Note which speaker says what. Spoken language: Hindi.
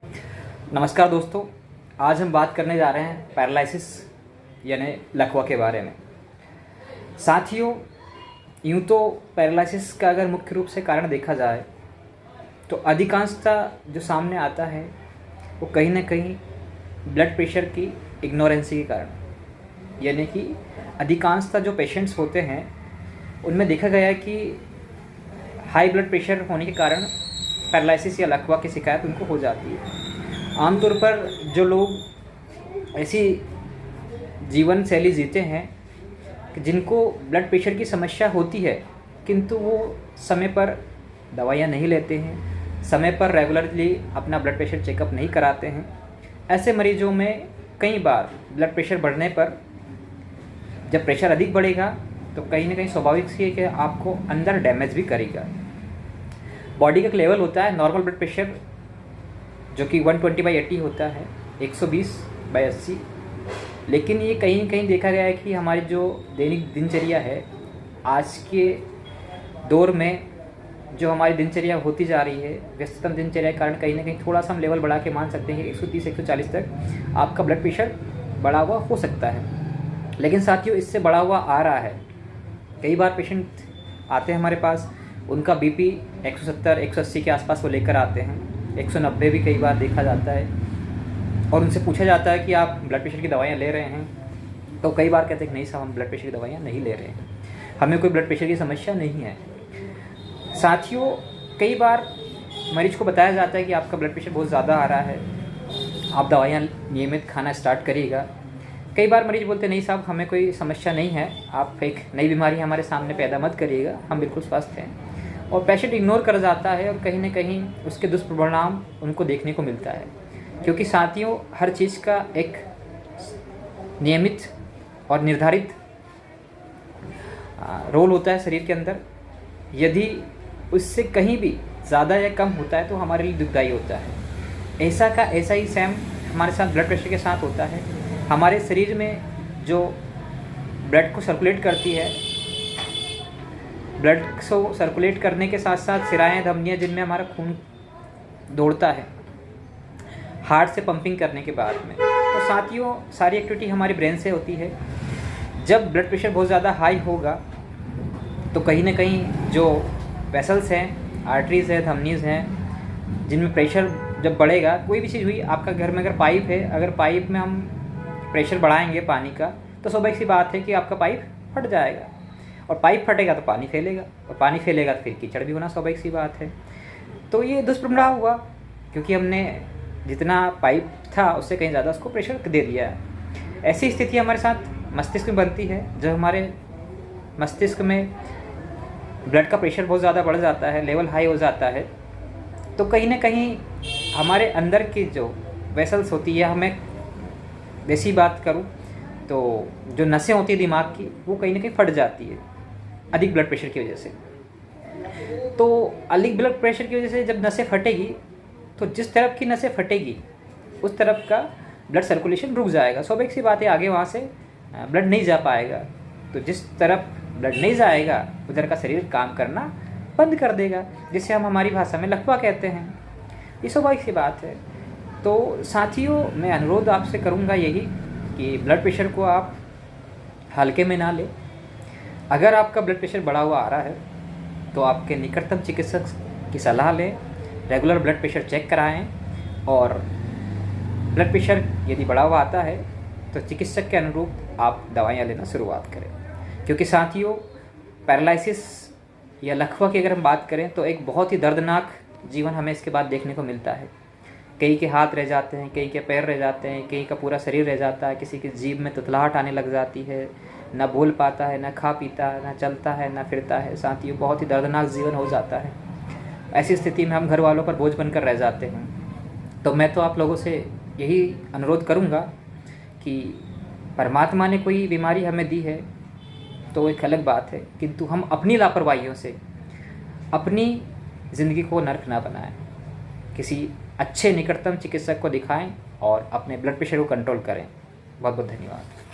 Speaker 1: नमस्कार दोस्तों, आज हम बात करने जा रहे हैं पैरालिसिस यानी लकवा के बारे में। साथियों, यूँ तो पैरालिसिस का अगर मुख्य रूप से कारण देखा जाए तो अधिकांशतः जो सामने आता है वो कहीं ना कहीं ब्लड प्रेशर की इग्नोरेंसी के कारण, यानी कि अधिकांशतः जो पेशेंट्स होते हैं उनमें देखा गया है कि हाई ब्लड प्रेशर होने के कारण पैरालिसिस या लकवा की शिकायत उनको हो जाती है। आमतौर पर जो लोग ऐसी जीवन शैली जीते हैं कि जिनको ब्लड प्रेशर की समस्या होती है किंतु वो समय पर दवाइयाँ नहीं लेते हैं, समय पर रेगुलरली अपना ब्लड प्रेशर चेकअप नहीं कराते हैं, ऐसे मरीजों में कई बार ब्लड प्रेशर बढ़ने पर जब प्रेशर अधिक बढ़ेगा तो कहीं ना कहीं स्वाभाविक सी है कि आपको अंदर डैमेज भी करेगा। बॉडी का एक लेवल होता है नॉर्मल ब्लड प्रेशर जो कि 120/80 होता है, 120/80। लेकिन ये कहीं कहीं देखा गया है कि हमारी जो दैनिक दिनचर्या है आज के दौर में, जो हमारी दिनचर्या होती जा रही है, व्यस्ततम दिनचर्या के कारण कहीं ना कहीं थोड़ा सा हम लेवल बढ़ा के मान सकते हैं कि 130-140 तक आपका ब्लड प्रेशर बढ़ा हुआ हो सकता है। लेकिन साथियों, इससे बढ़ा हुआ आ रहा है। कई बार पेशेंट आते हैं हमारे पास, उनका बीपी 170-180 के आसपास वो लेकर आते हैं, 190 भी कई बार देखा जाता है, और उनसे पूछा जाता है कि आप ब्लड प्रेशर की दवाइयाँ ले रहे हैं, तो कई बार कहते हैं कि नहीं साहब, हम ब्लड प्रेशर की दवाइयाँ नहीं ले रहे हैं, हमें कोई ब्लड प्रेशर की समस्या नहीं है। साथियों, कई बार मरीज को बताया जाता है कि आपका ब्लड प्रेशर बहुत ज़्यादा आ रहा है, आप दवाइयाँ नियमित खाना स्टार्ट करिएगा। कई बार मरीज बोलते हैं नहीं साहब, हमें कोई समस्या नहीं है, आप एक नई बीमारी हमारे सामने पैदा मत करिएगा, हम बिल्कुल स्वस्थ हैं। और पेशेंट इग्नोर कर जाता है और कहीं ना कहीं उसके दुष्परिणाम उनको देखने को मिलता है। क्योंकि साथियों, हर चीज़ का एक नियमित और निर्धारित रोल होता है शरीर के अंदर। यदि उससे कहीं भी ज़्यादा या कम होता है तो हमारे लिए दुखदायी होता है। ऐसा ही सेम हमारे साथ ब्लड प्रेशर के साथ होता है। हमारे शरीर में जो ब्लड को सर्कुलेट करती है, ब्लड को सर्कुलेट करने के साथ साथ सिराएँ, धमनियाँ जिनमें हमारा खून दौड़ता है हार्ट से पंपिंग करने के बाद में, तो साथियों सारी एक्टिविटी हमारी ब्रेन से होती है। जब ब्लड प्रेशर बहुत ज़्यादा हाई होगा तो कहीं ना कहीं जो वेसल्स हैं, आर्टरीज़ हैं, धमनीज़ हैं, जिनमें प्रेशर जब बढ़ेगा, कोई भी चीज़ हुई, आपका घर में अगर पाइप है, अगर पाइप में हम प्रेशर बढ़ाएंगे पानी का, तो स्वाभाविक सी बात है कि आपका पाइप फट जाएगा, और पाइप फटेगा तो पानी फैलेगा, और पानी फैलेगा तो फिर कीचड़ भी होना स्वाभाविक सी बात है। तो ये दुष्प्रभाव हुआ क्योंकि हमने जितना पाइप था उससे कहीं ज़्यादा उसको प्रेशर दे दिया है। ऐसी स्थिति हमारे साथ मस्तिष्क में बनती है। जब हमारे मस्तिष्क में ब्लड का प्रेशर बहुत ज़्यादा बढ़ जाता है, लेवल हाई हो जाता है, तो कहीं ना कहीं हमारे अंदर की जो वेसल्स होती है, हमें वैसी बात करूँ तो जो नसें होती है दिमाग की, वो कहीं ना कहीं फट जाती है अधिक ब्लड प्रेशर की वजह से। तो अधिक ब्लड प्रेशर की वजह से जब नसें फटेगी तो जिस तरफ की नसें फटेगी उस तरफ का ब्लड सर्कुलेशन रुक जाएगा। स्वाभाविक सी बात है, आगे वहाँ से ब्लड नहीं जा पाएगा। तो जिस तरफ ब्लड नहीं जाएगा उधर का शरीर काम करना बंद कर देगा, जिसे हम हमारी भाषा में लकवा कहते हैं। ये स्वाभाविक सी बात है। तो साथियों, मैं अनुरोध आपसे करूँगा यही कि ब्लड प्रेशर को आप हल्के में ना लें। अगर आपका ब्लड प्रेशर बढ़ा हुआ आ रहा है तो आपके निकटतम चिकित्सक की सलाह लें, रेगुलर ब्लड प्रेशर चेक कराएं, और ब्लड प्रेशर यदि बढ़ा हुआ आता है तो चिकित्सक के अनुरूप आप दवाइयाँ लेना शुरुआत करें। क्योंकि साथियों, पैरालिसिस या लकवा की अगर हम बात करें तो एक बहुत ही दर्दनाक जीवन हमें इसके बाद देखने को मिलता है। कई के हाथ रह जाते हैं, कई के पैर रह जाते हैं, कई का पूरा शरीर रह जाता है, किसी की जीभ में तुतलाहट आने लग जाती है, ना बोल पाता है, ना खा पीता है, ना चलता है, ना फिरता है। साथियों, बहुत ही दर्दनाक जीवन हो जाता है। ऐसी स्थिति में हम घर वालों पर बोझ बनकर रह जाते हैं। तो मैं तो आप लोगों से यही अनुरोध करूँगा कि परमात्मा ने कोई बीमारी हमें दी है तो एक अलग बात है, किंतु हम अपनी लापरवाहियों से अपनी ज़िंदगी को नर्क ना बनाएं। किसी अच्छे निकटतम चिकित्सक को दिखाएं और अपने ब्लड प्रेशर को कंट्रोल करें। बहुत बहुत धन्यवाद।